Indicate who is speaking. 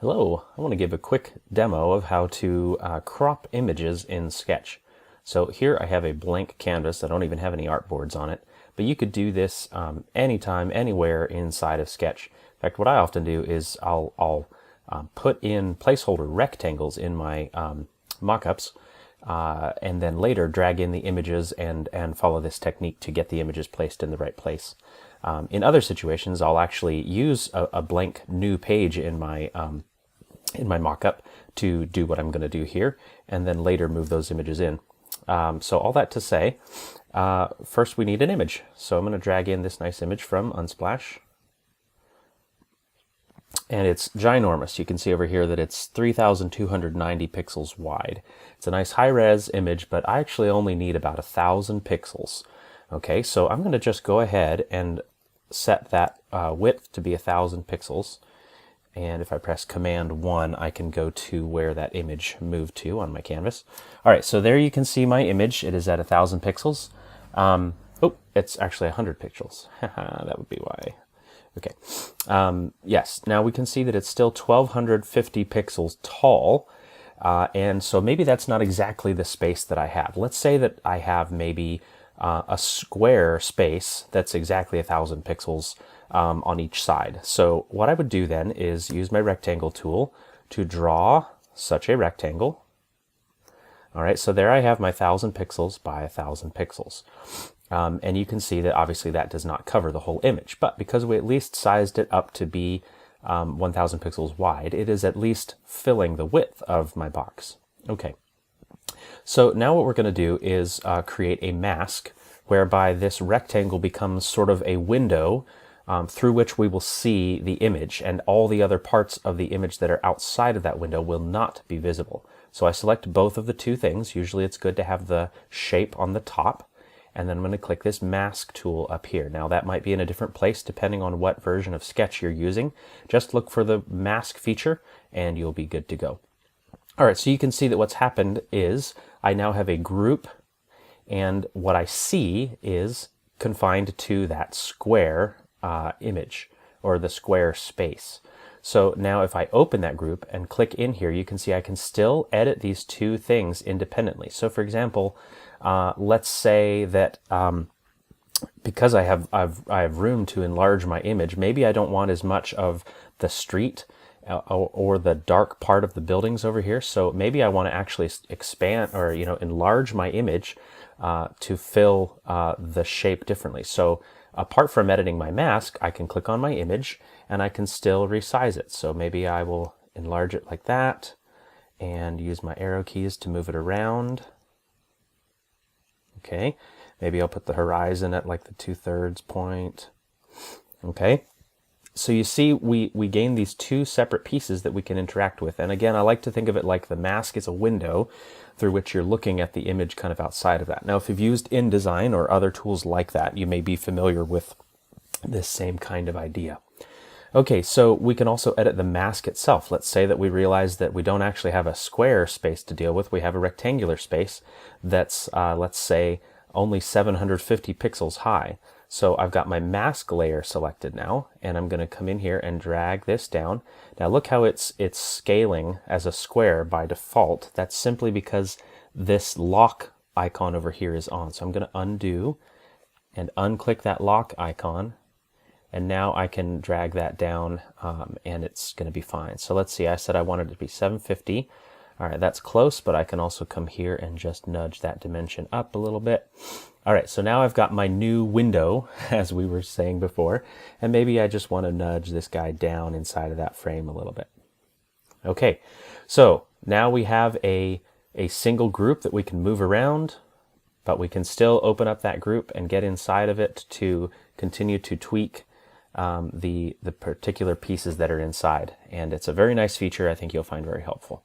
Speaker 1: Hello, I want to give a quick demo of how to crop images in Sketch. So here I have a blank canvas. I don't even have any artboards on it, but you could do this anytime, anywhere inside of Sketch. In fact, what I often do is I'll put in placeholder rectangles in my mockups, and then later drag in the images and follow this technique to get the images placed in the right place. In other situations, I'll actually use a blank new page in my mockup to do what I'm going to do here, and then later move those images in. So all that to say, first we need an image. So I'm going to drag in this nice image from Unsplash. And it's ginormous. You can see over here that it's 3,290 pixels wide. It's a nice high-res image, but I actually only need about 1,000 pixels. Okay, so I'm going to just go ahead and set that width to be 1,000 pixels. And if I press Command 1, I can go to where that image moved to on my canvas. All right, so there you can see my image. It is at 1,000 pixels. Oh, it's actually 100 pixels. That would be why. Okay. Yes, now we can see that it's still 1,250 pixels tall. And so maybe that's not exactly the space that I have. Let's say that I have maybe a square space that's exactly 1,000 pixels on each side. So what I would do then is use my rectangle tool to draw such a rectangle. All right, so there I have my 1,000 pixels by 1,000 pixels. And you can see that obviously that does not cover the whole image, but because we at least sized it up to be 1,000 pixels wide, it is at least filling the width of my box. Okay, so now what we're going to do is create a mask whereby this rectangle becomes sort of a window through which we will see the image, and all the other parts of the image that are outside of that window will not be visible. So I select both of the two things. Usually it's good to have the shape on the top. And then I'm going to click this mask tool up here. Now that might be in a different place depending on what version of Sketch you're using. Just look for the mask feature and you'll be good to go. All right, so you can see that what's happened is I now have a group, and what I see is confined to that square image, or the square space. So now if I open that group and click in here, you can see I can still edit these two things independently. So for example, let's say that because I have room to enlarge my image, maybe I don't want as much of the street or the dark part of the buildings over here. So maybe I want to actually expand or enlarge my image to fill the shape differently. So apart from editing my mask, I can click on my image and I can still resize it. So maybe I will enlarge it like that and use my arrow keys to move it around. Okay, maybe I'll put the horizon at like the 2/3 point. Okay, so you see we gain these two separate pieces that we can interact with. And again, I like to think of it like the mask is a window through which you're looking at the image kind of outside of that. Now, if you've used InDesign or other tools like that, you may be familiar with this same kind of idea. Okay, so we can also edit the mask itself. Let's say that we realize that we don't actually have a square space to deal with. We have a rectangular space that's, let's say, only 750 pixels high. So I've got my mask layer selected now, and I'm going to come in here and drag this down. Now look how it's scaling as a square by default. That's simply because this lock icon over here is on. So I'm going to undo and unclick that lock icon. And now I can drag that down and it's going to be fine. So let's see, I said I wanted it to be 750. All right, that's close, but I can also come here and just nudge that dimension up a little bit. All right, so now I've got my new window, as we were saying before, and maybe I just want to nudge this guy down inside of that frame a little bit. Okay, so now we have a single group that we can move around, but we can still open up that group and get inside of it to continue to tweak the particular pieces that are inside. And it's a very nice feature I think you'll find very helpful.